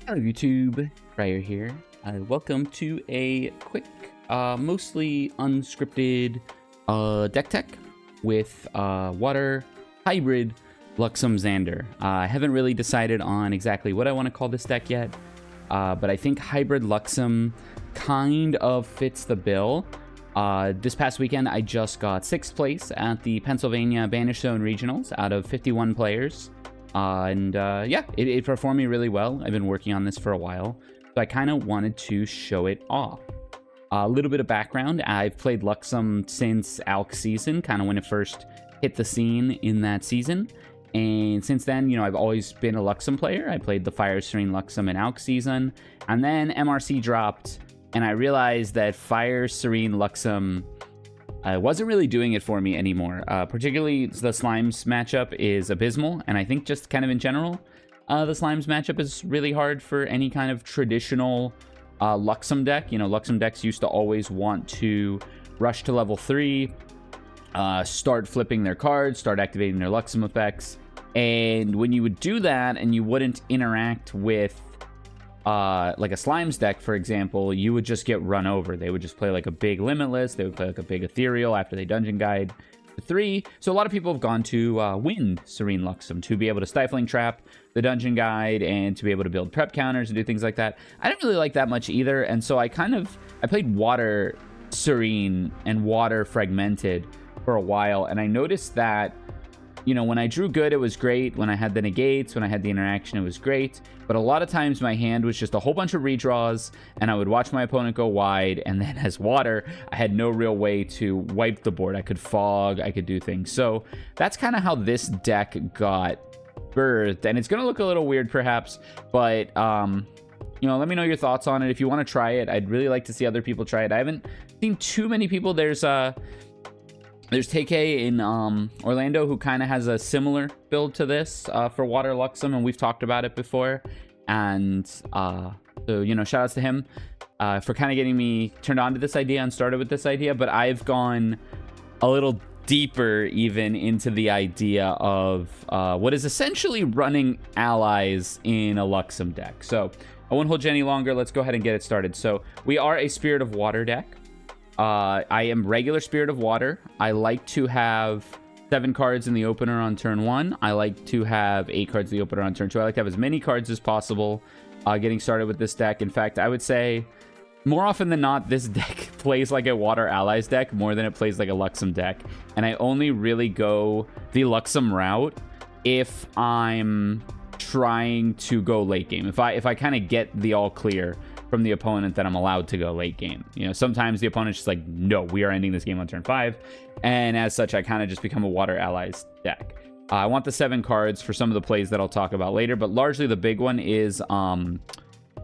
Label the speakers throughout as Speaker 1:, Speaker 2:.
Speaker 1: Hello YouTube, Rysair here. Welcome to a quick, mostly unscripted deck tech with water hybrid Luxem Zander. I haven't really decided on exactly what I want to call this deck yet, but I think hybrid Luxem kind of fits the bill. This past weekend I just got 6th place at the Pennsylvania Banish Zone Regionals out of 51 players. Yeah, it performed me really well. I've been working on this for a while, so I kind of wanted to show it off. A little bit of background: I've played Luxem since Alk season, kind of when it first hit the scene in that season. And since then, you know, I've always been a Luxem player. I played the Fire Serene Luxem in Alk season, and then MRC dropped, and I realized that Fire Serene Luxem wasn't really doing it for me anymore. Particularly the Slimes matchup is abysmal, and I think just kind of in general, the Slimes matchup is really hard for any kind of traditional Luxem deck. You know, Luxem decks used to always want to rush to level 3, start flipping their cards, start activating their Luxem effects, and when you would do that and you wouldn't interact with like a Slimes deck, for example, you would just get run over. They would just play like a big Limitless. They would play like a big Ethereal after they Dungeon Guide to 3. So a lot of people have gone to Wind Serene Luxem to be able to Stifling Trap the Dungeon Guide and to be able to build prep counters and do things like that. I didn't really like that much either, and so I played Water Serene and Water Fragmented for a while, and I noticed that, you know, when I drew good, it was great. When I had the negates, when I had the interaction, it was great. But a lot of times my hand was just a whole bunch of redraws, and I would watch my opponent go wide, and then as water, I had no real way to wipe the board. I could fog, I could do things. So that's kind of how this deck got birthed, and it's going to look a little weird perhaps, but you know, let me know your thoughts on it. If you want to try it, I'd really like to see other people try it. I haven't seen too many people. There's TK in Orlando who kind of has a similar build to this for Water Luxem, and we've talked about it before. And so, you know, shout outs to him for kind of getting me turned on to this idea and started with this idea. But I've gone a little deeper even into the idea of what is essentially running allies in a Luxem deck. So I won't hold you any longer. Let's go ahead and get it started. So we are a Spirit of Water deck. I am regular Spirit of Water. I like to have 7 cards in the opener on turn 1. I like to have 8 cards in the opener on turn 2. I like to have as many cards as possible getting started with this deck. In fact, I would say more often than not, this deck plays like a Water Allies deck more than it plays like a Luxem deck. And I only really go the Luxem route if I'm trying to go late game. If I kind of get the all clear from the opponent that I'm allowed to go late game. You know, sometimes the opponent's just like, no, we are ending this game on turn 5. And as such, I kind of just become a Water Allies deck. I want the 7 cards for some of the plays that I'll talk about later, but largely the big one is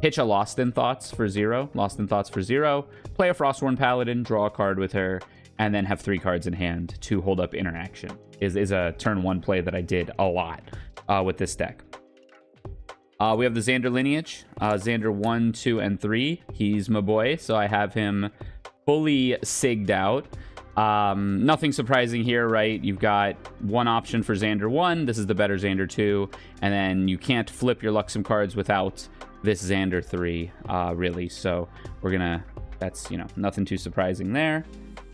Speaker 1: pitch a Lost in Thoughts for 0. Lost in Thoughts for 0. Play a Frostworn Paladin, draw a card with her, and then have 3 cards in hand to hold up interaction. Is a turn 1 play that I did a lot with this deck. We have the Zander lineage, Zander 1, 2, and 3. He's my boy, so I have him fully sigged out. Nothing surprising here, right? You've got one option for Zander 1. This is the better Zander 2. And then you can't flip your Luxem cards without this Zander 3, really. So we're gonna, that's, you know, nothing too surprising there.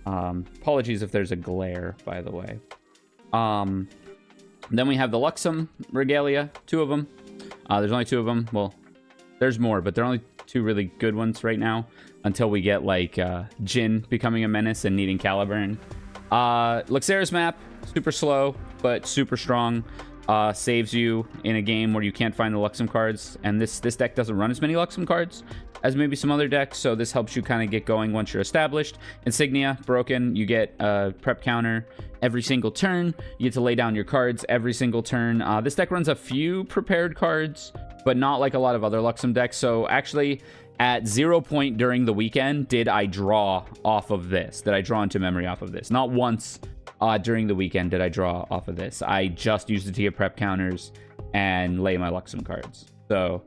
Speaker 1: Apologies if there's a glare, by the way. Then we have the Luxem Regalia, 2 of them. There's only 2 of them. Well, there's more, but there are only 2 really good ones right now until we get like Jin becoming a menace and needing Caliburn. Luxair's map, super slow, but super strong. Saves you in a game where you can't find the Luxem cards. And this deck doesn't run as many Luxem cards as maybe some other decks, so this helps you kind of get going once you're established. Insignia, broken. You get a prep counter every single turn. You get to lay down your cards every single turn. This deck runs a few prepared cards, but not like a lot of other Luxem decks. So actually, at 0 point during the weekend, did I draw off of this? Did I draw into memory off of this? Not once during the weekend did I draw off of this. I just used it to get prep counters and lay my Luxem cards. So,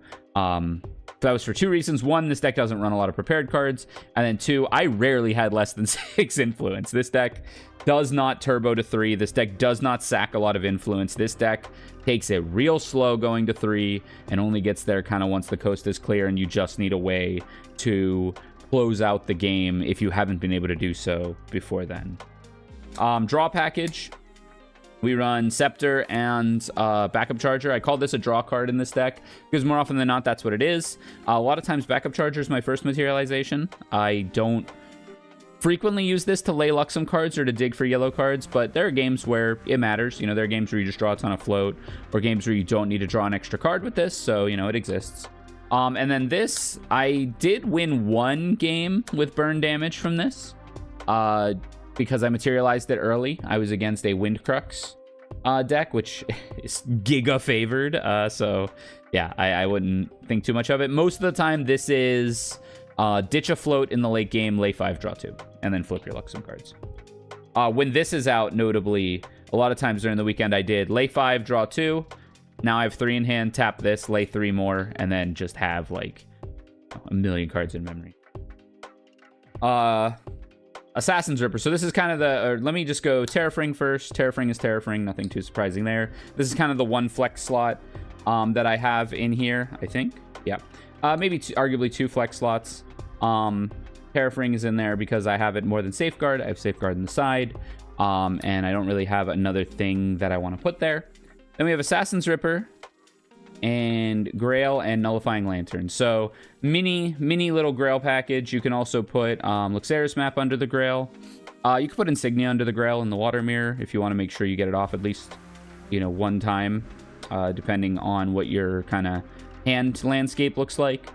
Speaker 1: That was for 2 reasons. 1, this deck doesn't run a lot of prepared cards. And then 2, I rarely had less than 6 influence. This deck does not turbo to 3. This deck does not sack a lot of influence. This deck takes it real slow going to 3 and only gets there kind of once the coast is clear and you just need a way to close out the game if you haven't been able to do so before then. Draw package. We run Scepter and Backup Charger. I call this a draw card in this deck because more often than not, that's what it is. A lot of times, Backup Charger is my first materialization. I don't frequently use this to lay Luxem cards or to dig for yellow cards, but there are games where it matters. You know, there are games where you just draw a ton of float or games where you don't need to draw an extra card with this, so, you know, it exists. And then this, I did win 1 game with burn damage from this. Because I materialized it early. I was against a Windcrux deck, which is giga favored. So yeah, I wouldn't think too much of it. Most of the time, this is ditch a float in the late game, lay 5, draw 2, and then flip your Luxem cards. When this is out, notably, a lot of times during the weekend, I did lay 5, draw 2. Now I have 3 in hand, tap this, lay 3 more, and then just have like a million cards in memory. Assassin's Ripper. So this is kind of the, let me just go Terrafring first. Terrafring is Terrafring, nothing too surprising there. This is kind of the 1 flex slot that I have in here, I think. Yeah. Maybe arguably 2 flex slots. Terrafring is in there because I have it more than Safeguard. I have Safeguard on the side. And I don't really have another thing that I want to put there. Then we have Assassin's Ripper and Grail and Nullifying Lantern. So mini little Grail package. You can also put Luxair's map under the Grail. You can put Insignia under the Grail in the Water Mirror if you want to make sure you get it off at least, you know, 1 time, depending on what your kind of hand landscape looks like.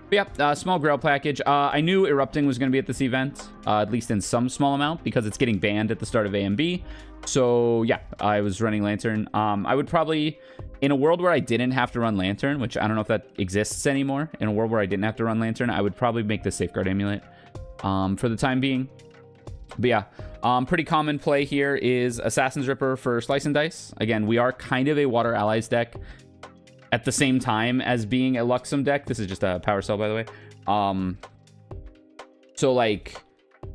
Speaker 1: But yeah, small Grail package. I knew Erupting was going to be at this event, at least in some small amount, because it's getting banned at the start of AMB. So yeah, I was running Lantern. I would probably, in a world where I didn't have to run Lantern, which I don't know if that exists anymore, in a world where I didn't have to run Lantern, I would probably make the Safeguard Amulet for the time being. But yeah, pretty common play here is Assassin's Ripper for Slice and Dice. Again, we are kind of a Water Allies deck at the same time as being a Luxem deck. This is just a power cell, by the way. So like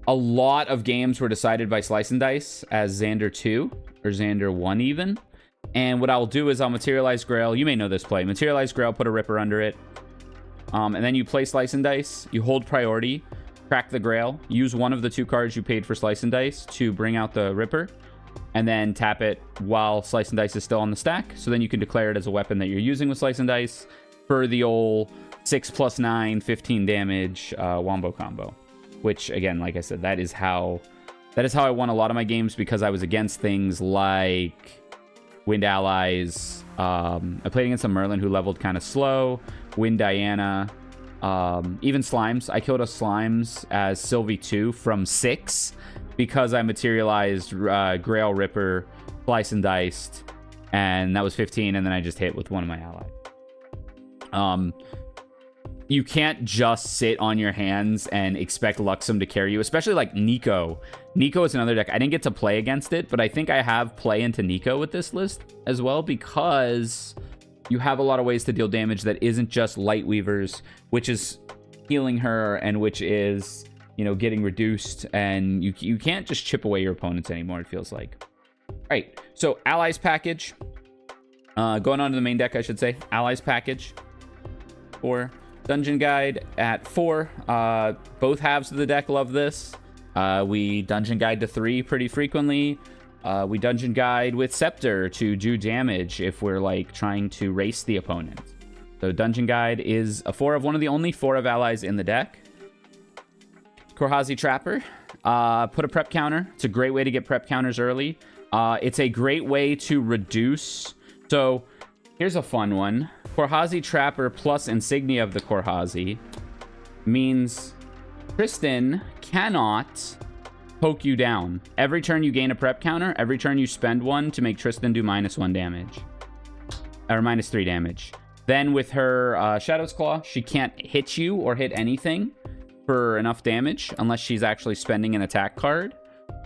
Speaker 1: a lot of games were decided by Slice and Dice as Zander 2 or Zander 1 even. And what I'll do is I'll materialize Grail. You may know this play. Materialize Grail, put a Ripper under it. And then you play Slice and Dice. You hold priority, crack the Grail, use one of the 2 cards you paid for Slice and Dice to bring out the Ripper, and then tap it while Slice and Dice is still on the stack. So then you can declare it as a weapon that you're using with Slice and Dice for the old 6 + 9, 15 damage wombo combo. Which, again, like I said, that is how I won a lot of my games, because I was against things like Wind Allies. I played against a Merlin who leveled kind of slow. Wind Diana. Even Slimes. I killed a Slimes as Sylvie 2 from 6 because I materialized Grail Ripper, Slice and Diced, and that was 15, and then I just hit with one of my allies. You can't just sit on your hands and expect Luxem to carry you, especially like Nico. Nico is another deck. I didn't get to play against it, but I think I have play into Nico with this list as well, because you have a lot of ways to deal damage that isn't just Light Weavers, which is healing her and which is, you know, getting reduced, and you can't just chip away your opponents anymore, it feels like. All right, so Allies package. Going on to the main deck, I should say. Allies package. 4. Dungeon Guide at 4. Both halves of the deck love this. We Dungeon Guide to 3 pretty frequently. We Dungeon Guide with Scepter to do damage if we're like trying to race the opponent. So Dungeon Guide is a 4 of one of the only 4 of allies in the deck. Korhazi Trapper. Put a prep counter. It's a great way to get prep counters early. It's a great way to reduce. So here's a fun one. Korhazi Trapper plus Insignia of the Korhazi means Tristan cannot poke you down. Every turn you gain a prep counter, every turn you spend one to make Tristan do -1 damage. Or -3 damage. Then with her Shadow's Claw, she can't hit you or hit anything for enough damage unless she's actually spending an attack card.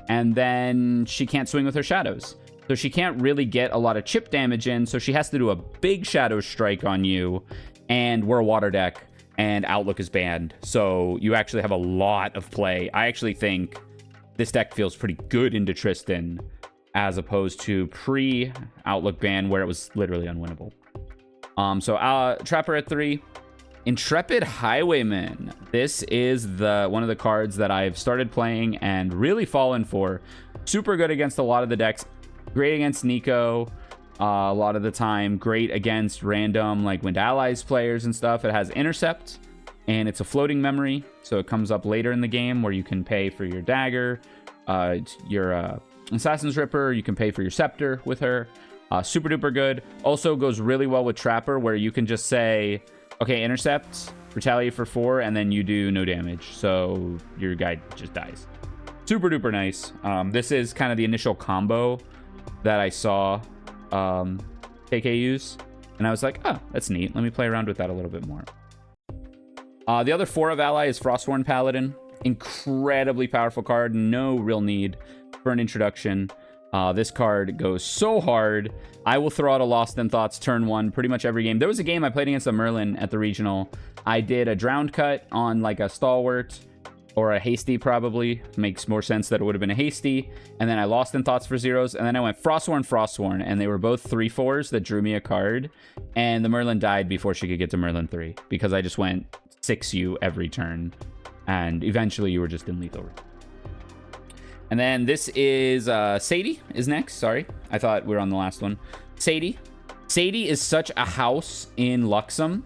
Speaker 1: And then she can't swing with her Shadows. So she can't really get a lot of chip damage in, so she has to do a big Shadow Strike on you. And we're a water deck, and Outlook is banned. So you actually have a lot of play. I actually think this deck feels pretty good into Tristan as opposed to pre-Outlook ban where it was literally unwinnable. So Trapper at 3. Intrepid Highwayman. This is one of the cards that I've started playing and really fallen for. Super good against a lot of the decks. Great against Nico a lot of the time. Great against random like Wind Allies players and stuff. It has Intercept, and it's a floating memory. So it comes up later in the game where you can pay for your dagger, your Assassin's Ripper. You can pay for your Scepter with her. Super duper good. Also goes really well with Trapper, where you can just say, okay, Intercept, retaliate for 4, and then you do no damage. So your guy just dies. Super duper nice. This is kind of the initial combo that I saw KK use. And I was like, oh, that's neat. Let me play around with that a little bit more. The other 4 of Ally is Frostworn Paladin. Incredibly powerful card. No real need for an introduction. This card goes so hard. I will throw out a Lost in Thoughts turn 1 pretty much every game. There was a game I played against a Merlin at the regional. I did a Drowned Cut on like a Stalwart or a Hasty, probably. Makes more sense that it would have been a Hasty. And then I Lost in Thoughts for zeros. And then I went Frostworn. And they were both 3/4s that drew me a card. And the Merlin died before she could get to Merlin 3. Because I just went 6U every turn. And eventually you were just in lethal. And then this is Sadie is next. Sorry, I thought we were on the last one. Sadie is such a house in Luxem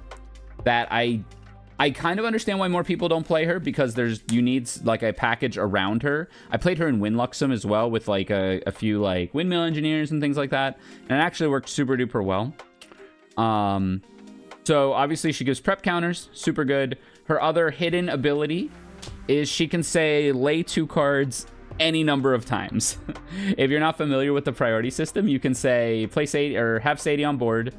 Speaker 1: that I kind of understand why more people don't play her, because you need like a package around her. I played her in Win Luxem as well with like a few like windmill engineers and things like that, and it actually worked super duper well. So obviously she gives prep counters, super good. Her other hidden ability is she can say lay 2 cards any number of times. If you're not familiar with the priority system, you can say play Sadie or have Sadie on board,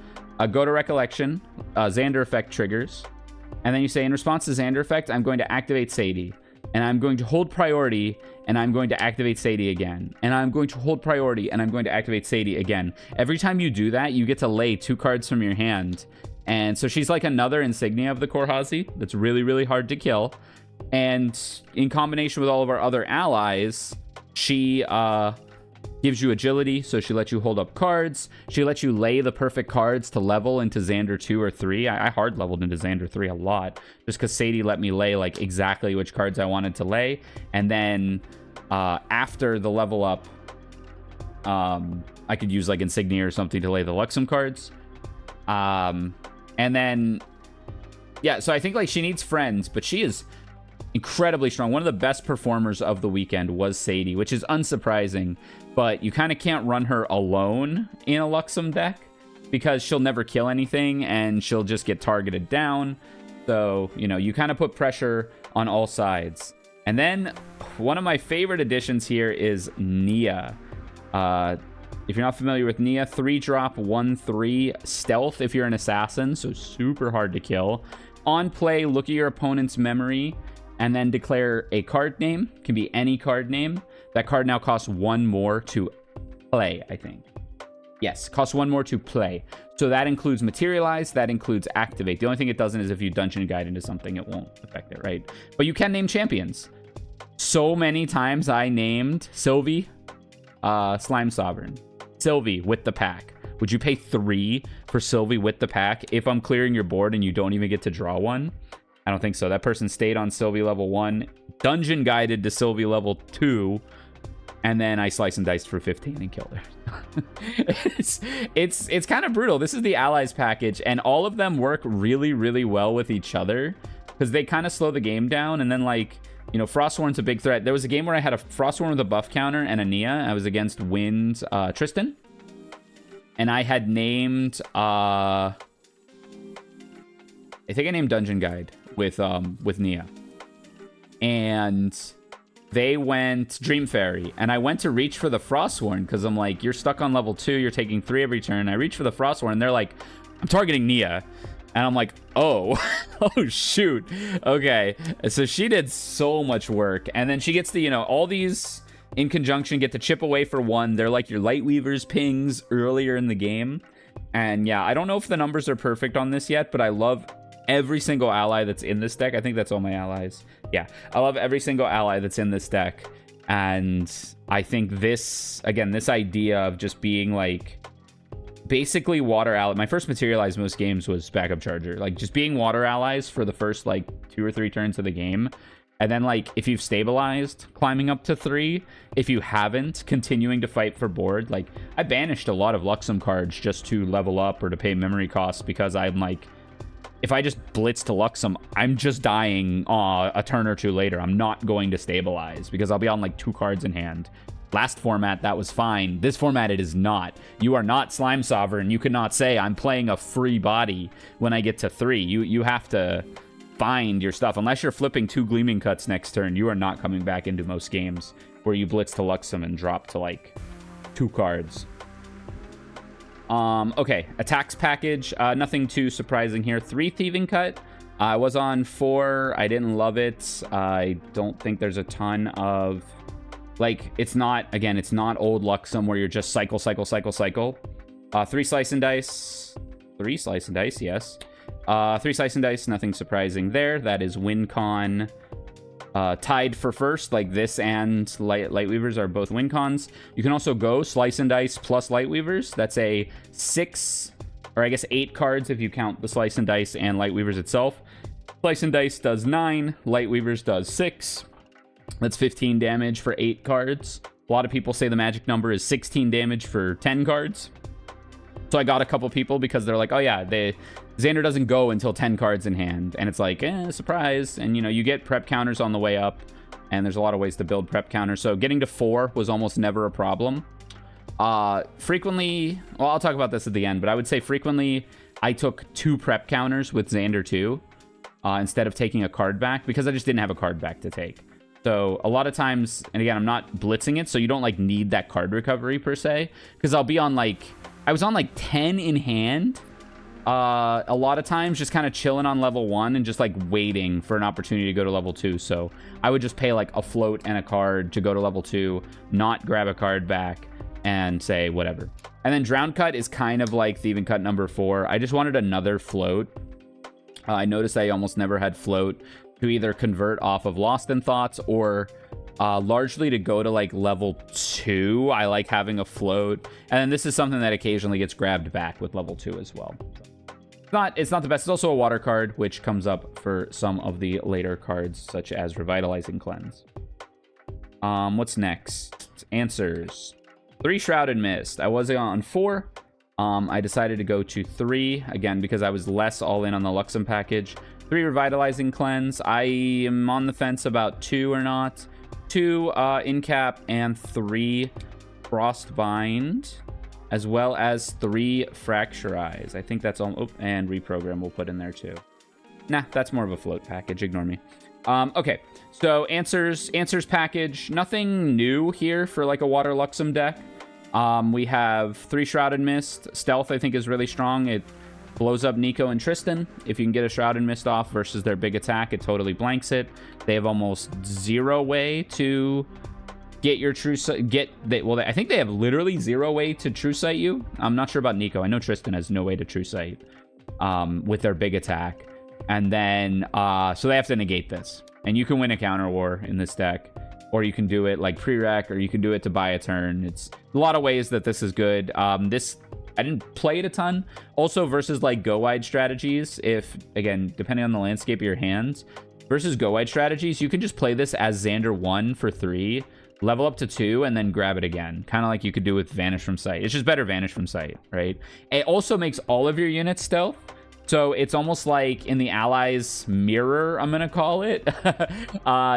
Speaker 1: go to Recollection, Zander effect triggers, and then you say in response to Zander effect, I'm going to activate Sadie, and I'm going to hold priority, and I'm going to activate Sadie again, and I'm going to hold priority, and I'm going to activate Sadie again. Every time you do that, you get to lay 2 cards from your hand, and so she's like another insignia of the Korhazi that's really, really hard to kill. And in combination with all of our other allies, she gives you agility, so she lets you hold up cards. She lets you lay the perfect cards to level into Zander 2 or 3. I hard leveled into Zander 3 a lot, just because Sadie let me lay like exactly which cards I wanted to lay. And then after the level up, I could use like Insignia or something to lay the Luxem cards. And then, yeah, so I think like she needs friends, but she is incredibly strong. One of the best performers of the weekend was Sadie, which is unsurprising, but you kind of can't run her alone in a Luxem deck because she'll never kill anything and she'll just get targeted down. So, you know, you kind of put pressure on all sides. And then one of my favorite additions here is Nia. If you're not familiar with Nia, 3-drop, 1/3 stealth if you're an assassin, so super hard to kill. On play, look at your opponent's memory and then declare a card name. Can be any card name. That card now costs 1 more to play, I think. Yes, costs 1 more to play. So that includes materialize, that includes activate. The only thing it doesn't is if you dungeon guide into something, it won't affect it, right? But you can name champions. So many times I named Sylvie, Slime Sovereign. Sylvie with the pack. Would you pay 3 for Sylvie with the pack if I'm clearing your board and you don't even get to draw one? I don't think so. That person stayed on Sylvie level 1, dungeon guided to Sylvie level 2, and then I slice and dice for 15 and killed her. it's kind of brutal. This is the allies package, and all of them work really, really well with each other because they kind of slow the game down. And then, like, you know, Frostworn's a big threat. There was a game where I had a Frostworn with a buff counter and a Nia. I was against Wind Tristan, and I had named I think I named Dungeon Guide with Nia, and they went Dream Fairy, and I went to reach for the Frostworn because I'm like, you're stuck on level 2, you're taking 3 every turn. I reach for the Frostworn, and they're like, I'm targeting Nia, and I'm like, oh, oh shoot, okay. So she did so much work, and then she gets to, you know, all these in conjunction get to chip away for 1. They're like your Lightweaver's pings earlier in the game, and yeah, I don't know if the numbers are perfect on this yet, but I love every single ally that's in this deck. I think that's all my allies. Yeah, I love every single ally that's in this deck. And I think this, again, this idea of just being like basically water ally. My first materialize most games was backup charger. Like just being water allies for the first like 2 or 3 turns of the game. And then like if you've stabilized, climbing up to 3. If you haven't, continuing to fight for board. Like I banished a lot of Luxem cards just to level up or to pay memory costs because I'm like, if I just blitz to Luxem, I'm just dying a turn or 2 later. I'm not going to stabilize because I'll be on like 2 cards in hand. Last format, that was fine. This format, it is not. You are not Slime Sovereign. You cannot say, I'm playing a free body when I get to 3. You have to find your stuff. Unless you're flipping 2 Gleaming Cuts next turn, you are not coming back into most games where you blitz to Luxem and drop to like 2 cards. Okay, attacks package. Nothing too surprising here. 3 Thieving Cut. I was on 4. I didn't love it. I don't think there's a ton of... Like, it's not, again, it's not old Luxem where you're just cycle. 3 Slice and Dice. 3 Slice and Dice, yes. 3 Slice and Dice, nothing surprising there. That is WinCon. Tied for first, like this and Lightweavers are both win cons. You can also go Slice and Dice plus Lightweavers. That's a 6, or I guess 8 cards if you count the Slice and Dice and Lightweavers itself. Slice and Dice does 9, Lightweavers does 6. That's 15 damage for 8 cards. A lot of people say the magic number is 16 damage for 10 cards. So I got a couple people because they're like, oh yeah, Zander doesn't go until 10 cards in hand. And it's like, surprise. And, you know, you get prep counters on the way up. And there's a lot of ways to build prep counters. So getting to 4 was almost never a problem. Frequently, well, I'll talk about this at the end. But I would say frequently I took 2 prep counters with Zander 2 instead of taking a card back. Because I just didn't have a card back to take. So a lot of times, and again, I'm not blitzing it. So you don't like need that card recovery per se. Because I'll be on like... I was on like 10 in hand a lot of times, just kind of chilling on level 1 and just like waiting for an opportunity to go to level 2. So I would just pay like a float and a card to go to level 2, not grab a card back and say whatever. And then Drown Cut is kind of like Thieving Cut number 4. I just wanted another float. I noticed I almost never had float to either convert off of Lost in Thoughts or... largely to go to like level 2. I like having a float, and then this is something that occasionally gets grabbed back with level 2 as well. It's not the best. It's also a water card, which comes up for some of the later cards, such as Revitalizing Cleanse. What's next? Answers. 3 Shrouded Mist. I was on 4. I decided to go to 3 again because I was less all in on the Luxem package. 3 Revitalizing Cleanse. I am on the fence about 2 or not. 2 Incap and 3 Frostbind, as well as 3 Fracturize. I think that's all. Oh, and Reprogram we'll put in there too. Nah, that's more of a float package. Ignore me. Okay, so answers package. Nothing new here for like a Water Luxem deck. We have 3 Shrouded Mist. Stealth, I think, is really strong. It blows up Nico and Tristan. If you can get a Shrouded Mist off versus their big attack, it totally blanks it. They have almost 0 way to get your true sight. I think they have literally 0 way to true sight you. I'm not sure about Nico. I know Tristan has no way to true sight with their big attack. And then, so they have to negate this. And you can win a counter war in this deck. Or you can do it like pre-rec, or you can do it to buy a turn. It's a lot of ways that this is good. I didn't play it a ton. Also versus like go wide strategies, if again, depending on the landscape of your hands, versus go wide strategies, you can just play this as Zander 1 for 3, level up to 2, and then grab it again. Kind of like you could do with Vanish from Sight. It's just better Vanish from Sight, right? It also makes all of your units stealth. So it's almost like in the allies mirror, I'm going to call it.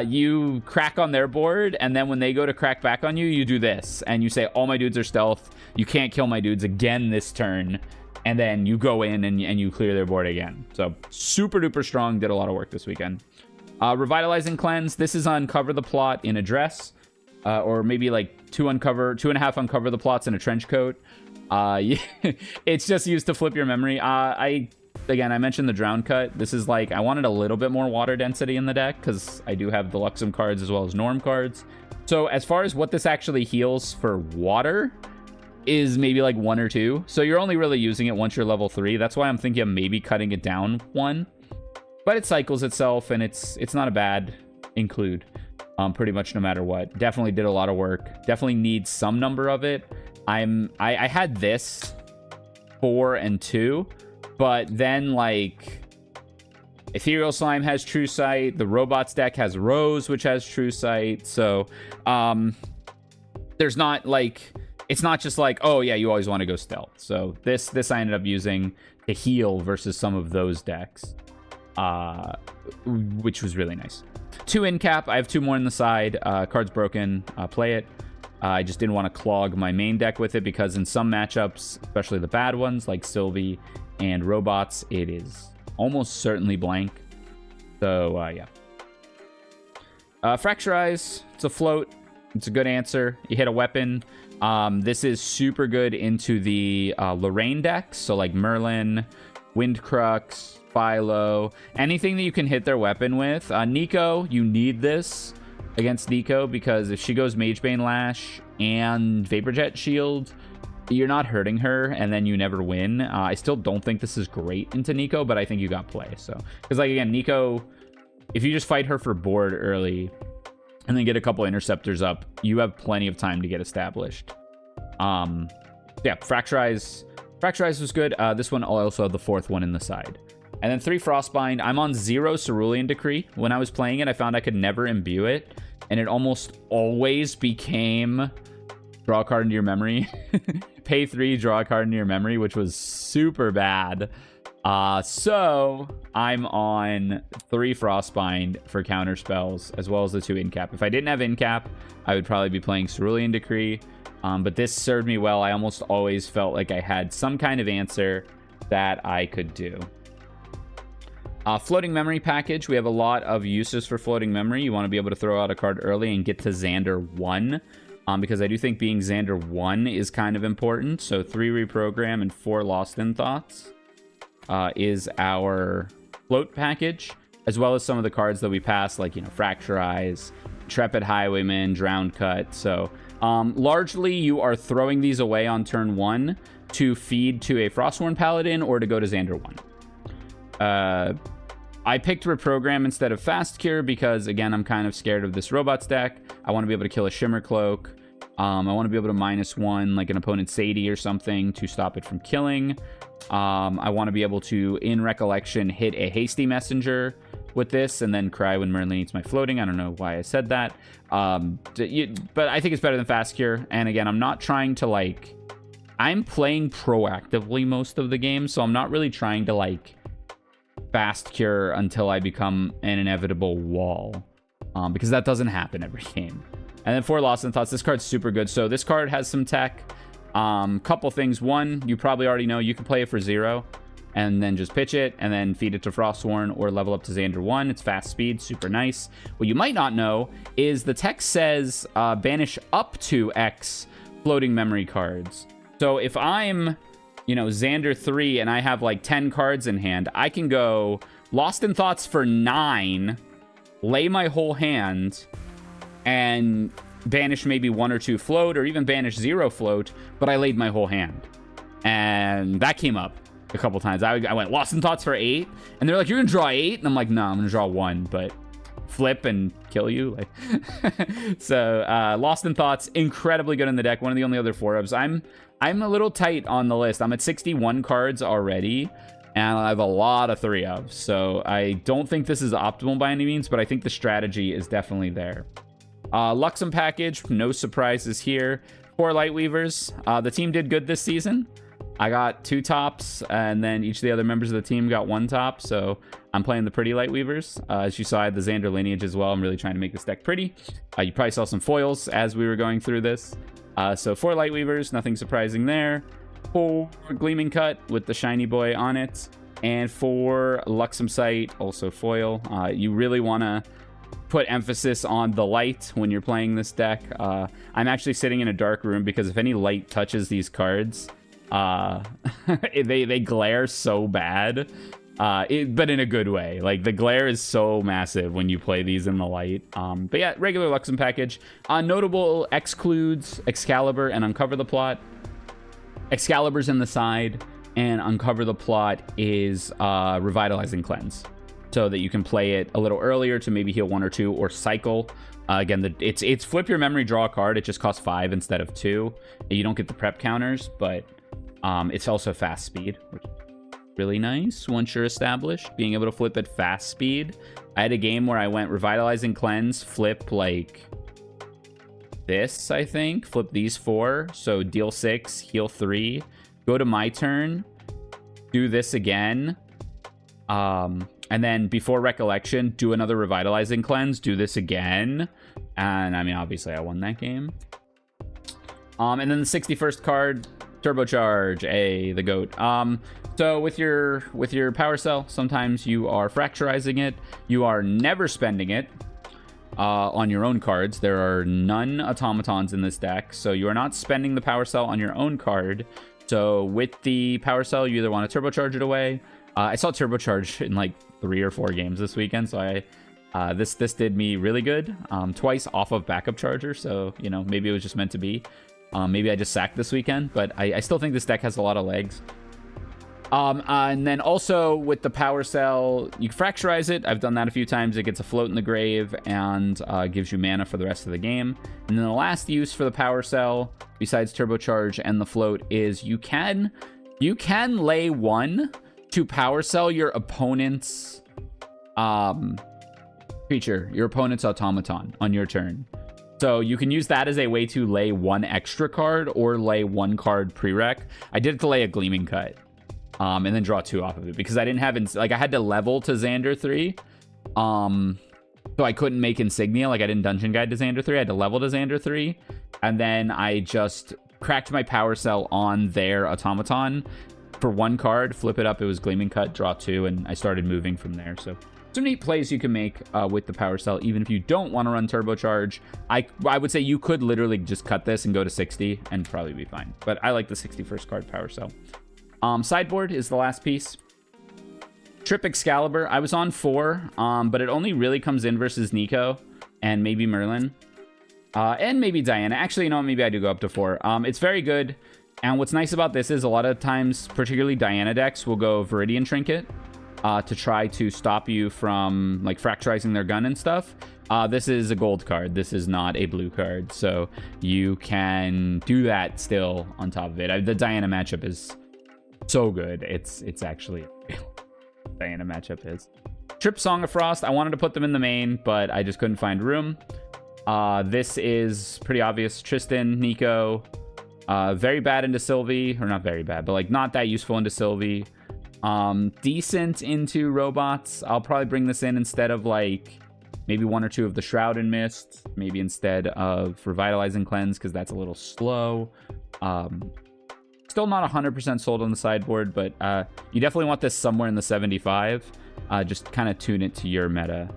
Speaker 1: You crack on their board, and then when they go to crack back on you, you do this. And you say, all my dudes are stealth. You can't kill my dudes again this turn. And then you go in and you clear their board again. So super duper strong. Did a lot of work this weekend. Revitalizing Cleanse. This is Uncover the Plot in a dress. Or maybe like 2.5 Uncover the Plots in a trench coat. It's just used to flip your memory. Again, I mentioned the Drown Cut. This is like, I wanted a little bit more water density in the deck because I do have the Luxem cards as well as Norm cards. So as far as what this actually heals for water is maybe like 1 or 2. So you're only really using it once you're level 3. That's why I'm thinking of maybe cutting it down 1. but it cycles itself, and it's not a bad include. Pretty much no matter what. Definitely did a lot of work. Definitely need some number of it. I had this 4 and 2, but then like Ethereal Slime has True Sight. The Robots deck has Rose, which has True Sight. So there's not like, it's not just like, oh yeah, you always want to go stealth. So this I ended up using to heal versus some of those decks, which was really nice. 2 in cap. I have 2 more in the side. Card's broken. Play it. I just didn't want to clog my main deck with it because in some matchups, especially the bad ones like Sylvie and Robots, it is almost certainly blank. So yeah. Fracturize. It's a float. It's a good answer. You hit a weapon. This is super good into the Lorraine decks. So like Merlin, Windcrux, Philo, anything that you can hit their weapon with. Nico, you need this against Nico because if she goes Magebane Lash and Vaporjet Shield, you're not hurting her, and then you never win. I still don't think this is great into Nico, but I think you got play. So, because like again, Nico, if you just fight her for board early and then get a couple interceptors up, you have plenty of time to get established. Yeah, Fracturize was good. This one I'll also have the 4th one in the side. And then 3 Frostbind. I'm on 0 Cerulean Decree. When I was playing it, I found I could never imbue it, and it almost always became draw a card into your memory. Pay 3, draw a card into your memory, which was super bad. So I'm on 3 Frostbind for counter spells, as well as the 2 in-cap. If I didn't have in-cap, I would probably be playing Cerulean Decree. But this served me well. I almost always felt like I had some kind of answer that I could do. Floating Memory package. We have a lot of uses for Floating Memory. You want to be able to throw out a card early and get to Zander 1. Because I do think being Zander 1 is kind of important. So 3 Reprogram and 4 Lost in Thoughts is our float package, as well as some of the cards that we pass, like, you know, Fracturize, Intrepid Highwayman, Drowned Cut. So largely you are throwing these away on turn 1 to feed to a Frostworn Paladin or to go to Zander 1. I picked Reprogram instead of Fast Cure because, again, I'm kind of scared of this Robots deck. I want to be able to kill a Shimmer Cloak. I want to be able to -1 like an opponent Sadie or something to stop it from killing. I want to be able to, in Recollection, hit a Hasty Messenger with this and then cry when Merlin eats my floating. I don't know why I said that. But I think it's better than Fast Cure. And again, I'm not trying to, like... I'm playing proactively most of the game, so I'm not really trying to, like... Fast Cure until I become an inevitable wall, because that doesn't happen every game. And then 4 Lost in Thoughts. This card's super good. So this card has some tech. Couple things. One, you probably already know you can play it for 0 and then just pitch it and then feed it to Frostworn or level up to Zander 1. It's fast speed, super nice. What you might not know is the text says banish up to X floating memory cards. So if I'm, you know, Zander 3 and I have like 10 cards in hand, I can go Lost in Thoughts for 9, lay my whole hand, and banish maybe 1 or 2 float, or even banish 0 float, but I laid my whole hand. And that came up a couple times. I went Lost in Thoughts for 8, and they're like, you're gonna draw 8? And I'm like, no, I'm gonna draw 1, but flip and kill you. Like so Lost in Thoughts, incredibly good in the deck. One of the only other 4-ups. I'm a little tight on the list. I'm at 61 cards already, and I have a lot of 3-ups. So I don't think this is optimal by any means, but I think the strategy is definitely there. Luxem package, no surprises here. 4 Lightweavers. The team did good this season. I got 2 tops, and then each of the other members of the team got 1 top, so I'm playing the pretty Lightweavers. As you saw, I had the Zander lineage as well. I'm really trying to make this deck pretty. You probably saw some foils as we were going through this. So 4 Lightweavers, nothing surprising there. 4 Gleaming Cut with the shiny boy on it. And 4 Luxem Sight, also foil. You really want to put emphasis on the light when you're playing this deck. I'm actually sitting in a dark room because if any light touches these cards, they glare so bad. But in a good way. Like, the glare is so massive when you play these in the light. But yeah, regular Luxem package. Notable excludes Excalibur and Uncover the Plot. Excalibur's in the side, and Uncover the Plot is Revitalizing Cleanse. so that you can play it a little earlier to maybe heal 1 or 2 or cycle. Again, it's flip your memory, draw a card. It just costs 5 instead of 2. You don't get the prep counters, but it's also fast speed, which is really nice once you're established. Being able to flip at fast speed. I had a game where I went Revitalizing Cleanse, flip like this, I think. Flip these 4. So deal 6, heal 3. Go to my turn. Do this again. And then before Recollection, do another Revitalizing Cleanse. Do this again. And I mean, obviously I won that game. And then the 61st card, Turbocharge, the GOAT. So with your Power Cell, sometimes you are fracturizing it. You are never spending it on your own cards. There are none automatons in this deck, so you are not spending the Power Cell on your own card. So with the Power Cell, you either want to Turbocharge it away. I saw Turbocharge in like 3 or 4 games this weekend, so this did me really good. Twice off of backup charger, so you know, maybe it was just meant to be. Maybe I just sacked this weekend, but I still think this deck has a lot of legs. And then also with the Power Cell, you can fracturize it. I've done that a few times. It gets a float in the grave and gives you mana for the rest of the game. And then the last use for the Power Cell, besides Turbocharge and the float, is you can lay 1 to Power Cell your opponent's creature, your opponent's automaton on your turn. So you can use that as a way to lay 1 extra card or lay 1 card prereq. I did it to lay a Gleaming Cut. And then draw 2 off of it because I didn't have I had to level to Zander 3. So I couldn't make Insignia. Like I didn't Dungeon Guide to Zander 3. I had to level to Zander 3. And then I just cracked my Power Cell on their automaton for 1 card, flip it up. It was Gleaming Cut, draw 2, and I started moving from there. So some neat plays you can make with the Power Cell, even if you don't want to run Turbocharge. I would say you could literally just cut this and go to 60 and probably be fine. But I like the 61st card Power Cell. Sideboard is the last piece. Trip Excalibur. I was on 4, but it only really comes in versus Nico and maybe Merlin. And maybe Diana. Actually, you know what? Maybe I do go up to 4. It's very good. And what's nice about this is a lot of times, particularly Diana decks, will go Viridian Trinket to try to stop you from like fracturizing their gun and stuff. This is a gold card. This is not a blue card. So you can do that still on top of it. The Diana matchup is so good. It's actually Diana matchup is. Trip Song of Frost. I wanted to put them in the main, but I just couldn't find room. This is pretty obvious. Tristan, Nico. Very bad into Sylvie. Or not very bad, but like not that useful into Sylvie. Decent into robots. I'll probably bring this in instead of like maybe 1 or 2 of the Shroud and Mist. Maybe instead of Revitalizing Cleanse, because that's a little slow. Still not 100% sold on the sideboard, but you definitely want this somewhere in the 75. Just kind of tune it to your meta.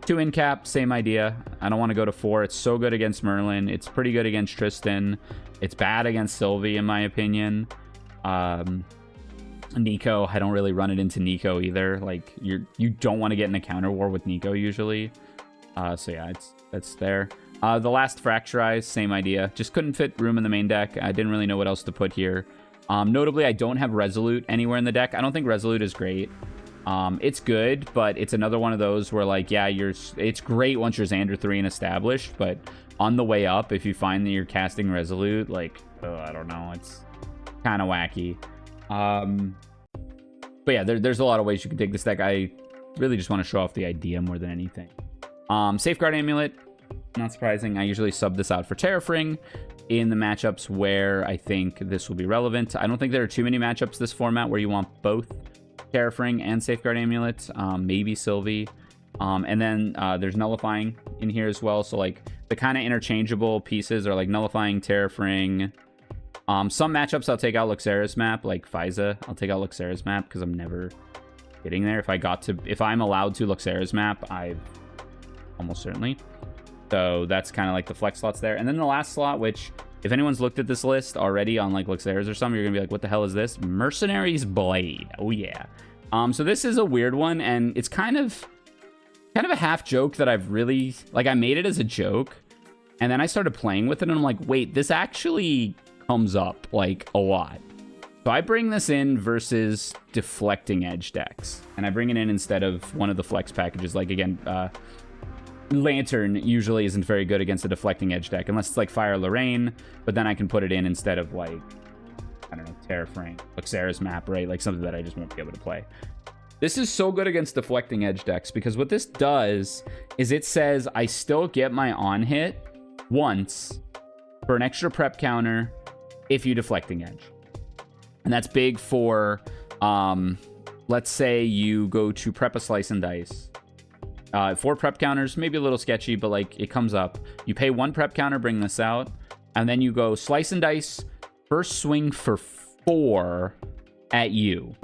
Speaker 1: 2 in cap, same idea. I don't want to go to 4. It's so good against Merlin. It's pretty good against Tristan. It's bad against Sylvie, in my opinion. Nico, I don't really run it into Nico either. Like you don't want to get in a counter war with Nico usually. So yeah, that's there. The last Fracturize, same idea. Just couldn't fit room in the main deck. I didn't really know what else to put here. Notably, I don't have Resolute anywhere in the deck. I don't think Resolute is great. It's good, but it's another one of those where, like, yeah, it's great once you're Zander 3 and established, but on the way up, if you find that you're casting Resolute, like, I don't know, it's kind of wacky. But yeah, there's a lot of ways you can take this deck. I really just want to show off the idea more than anything. Safeguard Amulet, not surprising. I usually sub this out for Terrafring in the matchups where I think this will be relevant. I don't think there are too many matchups this format where you want both Terrafring and Safeguard Amulet, maybe Sylvie. And then there's Nullifying in here as well. So like the kind of interchangeable pieces are like Nullifying, Terrafring. Some matchups I'll take out Luxera's map, like Fiza. I'll take out Luxera's map because I'm never getting there. If I'm allowed to Luxera's map, I almost certainly. So that's kind of like the flex slots there. And then the last slot, which if anyone's looked at this list already on like Luxera's or something, you're gonna be like, what the hell is this? Mercenary's Blade. Oh yeah. So this is a weird one, and it's kind of a half joke that I've really, like, I made it as a joke, and then I started playing with it, and I'm like, wait, this actually comes up like a lot. So So I bring this in versus Deflecting Edge decks. And I bring it in instead of one of the flex packages. Like, again, Lantern usually isn't very good against a Deflecting Edge deck. Unless it's like Fire Lorraine. But then I can put it in instead of like, I don't know, Terraframe. Luxera's map, right? Like something that I just won't be able to play. This is so good against Deflecting Edge decks. Because what this does is it says I still get my on hit once for an extra prep counter if you Deflecting Edge. And that's big for, let's say you go to prep a Slice and Dice. 4 prep counters, maybe a little sketchy, but like it comes up. You pay 1 prep counter, bring this out, and then you go Slice and Dice, first swing for 4 at you.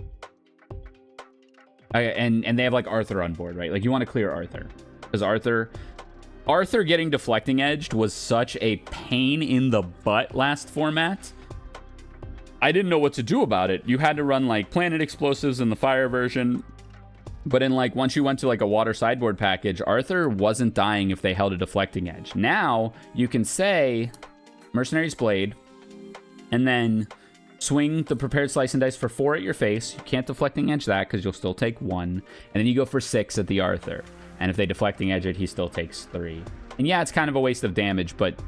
Speaker 1: And they have like Arthur on board, right? Like you want to clear Arthur. Because Arthur getting Deflecting Edged was such a pain in the butt last format. I didn't know what to do about it. You had to run like Planet Explosives in the fire version. But in like once you went to like a water sideboard package, Arthur wasn't dying if they held a Deflecting Edge. Now you can say Mercenary's Blade and then swing the Prepared Slice and Dice for 4 at your face. You can't Deflecting Edge that because you'll still take 1. And then you go for 6 at the Arthur. And if they Deflecting Edge it, he still takes 3. And yeah, it's kind of a waste of damage, but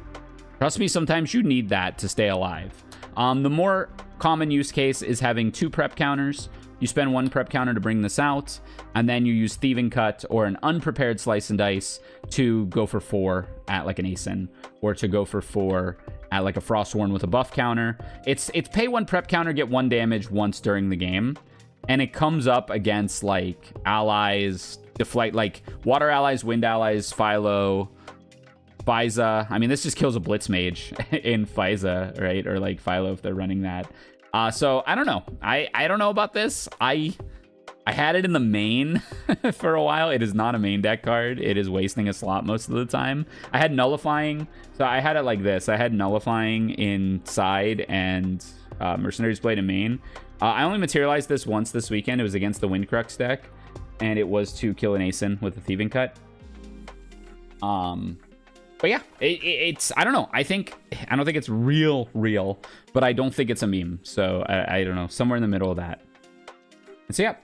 Speaker 1: trust me, sometimes you need that to stay alive. The more common use case is having 2 prep counters. You spend 1 prep counter to bring this out, and then you use Thieving Cut or an unprepared Slice and Dice to go for 4 at like an Asen, or to go for 4 at like a Frostworn with a buff counter. It's pay 1 prep counter, get 1 damage once during the game, and it comes up against like allies, like water allies, wind allies, Philo, Fiza. I mean, this just kills a Blitz Mage in Fiza, right? Or like Philo if they're running that. So I don't know. I don't know about this. I had it in the main for a while. It is not a main deck card. It is wasting a slot most of the time. I had Nullifying. So I had it like this. I had Nullifying inside and Mercenary's Blade in main. I only materialized this once this weekend. It was against the Windcrux deck. And it was to kill an Asen with a Thieving Cut. But yeah, it's I don't know. I don't think it's real, but I don't think it's a meme. So I don't know, somewhere in the middle of that. And so yeah,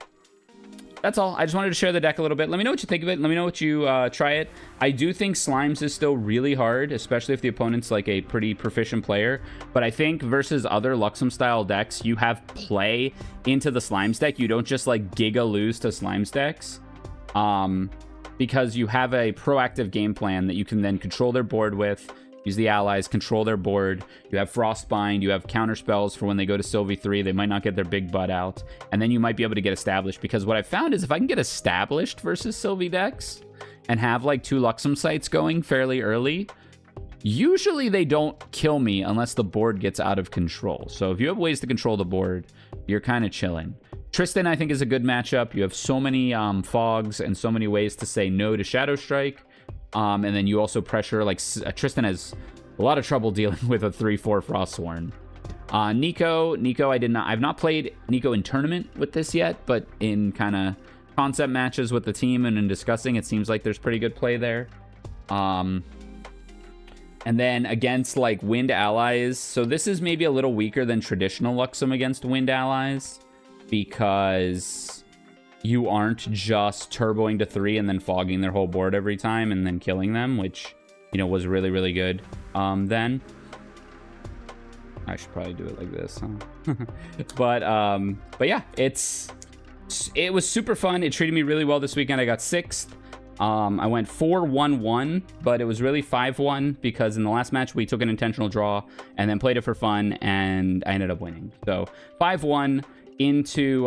Speaker 1: that's all. I just wanted to share the deck a little bit. Let me know what you think of it. Let me know what you try it. I do think Slimes is still really hard, especially if the opponent's like a pretty proficient player. But I think versus other Luxem style decks, you have play into the Slimes deck. You don't just like giga lose to Slimes decks. Because you have a proactive game plan that you can then control their board with, use the allies, control their board. You have Frostbind, you have counter spells for when they go to Sylvie 3, they might not get their big butt out, and then you might be able to get established, because what I found is if I can get established versus Sylvie decks and have like 2 Luxem sites going fairly early, usually they don't kill me unless the board gets out of control. So if you have ways to control the board, you're kind of chilling. Tristan, I think, is a good matchup. You have so many fogs and so many ways to say no to Shadow Strike. And then you also pressure, like, Tristan has a lot of trouble dealing with a 3-4 Frostsworn. Nico, I've not played Nico in tournament with this yet, but in kind of concept matches with the team and in discussing, it seems like there's pretty good play there. And then against, like, Wind Allies. So this is maybe a little weaker than traditional Luxem against Wind Allies, because you aren't just turboing to 3 and then fogging their whole board every time and then killing them, which, you know, was really, really good. Then I should probably do it like this, huh? But yeah, it was super fun. It treated me really well this weekend. I got 6th. I went 4-1-1, but it was really 5-1 because in the last match we took an intentional draw and then played it for fun, and I ended up winning. So 5-1 into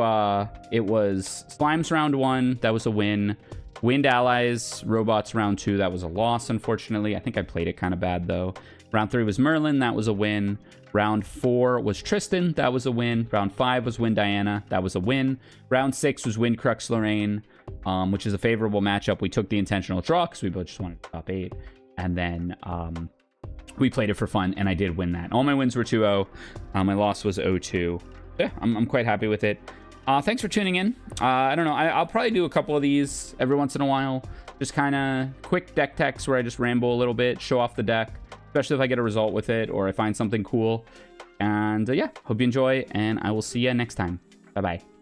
Speaker 1: it was Slimes round 1, that was a win. Wind Allies Robots round 2, that was a loss, unfortunately. I think I played it kind of bad though. Round 3 was Merlin, that was a win. Round 4 was Tristan, that was a win. Round 5 was Wind Diana, that was a win. Round 6 was Windcrux Lorraine, which is a favorable matchup. We took the intentional draw because we both just wanted top 8. And then we played it for fun, and I did win that. All my wins were 2-0. My loss was 0-2. Yeah, I'm quite happy with it. Thanks for tuning in. I don't know. I'll probably do a couple of these every once in a while. Just kind of quick deck techs where I just ramble a little bit, show off the deck, especially if I get a result with it or I find something cool. And yeah, hope you enjoy, and I will see you next time. Bye-bye.